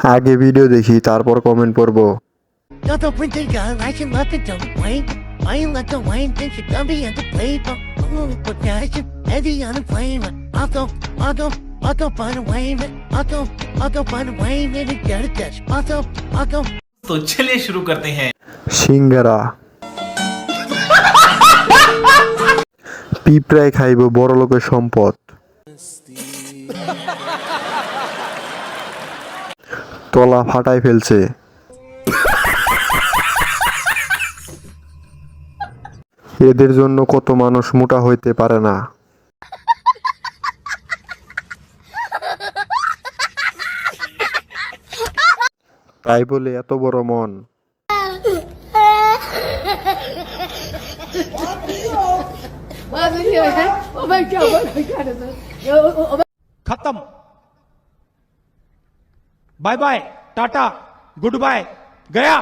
আগে ভিডিও দেখি তারপর কমেন্ট পড়বো। যত পর্যন্ত আসেন মাত্র জমে I let the wine think you can be at the paper. Only put passion, Eddie on the flame. Auto, find a wave. Auto, find a wave. And get a dash. Auto. तो चलिए शुरू करते हैं। সিঙ্গারা পিঁপড়ায় খাইব বড় লোকের সম্পদ। তলা ফাটাই ফেলছে। এদের জন্য কত মানুষ মোটা হইতে পারে না। তাই বলে এত বড় মন। खत्म। Bye bye, tata, goodbye, गया।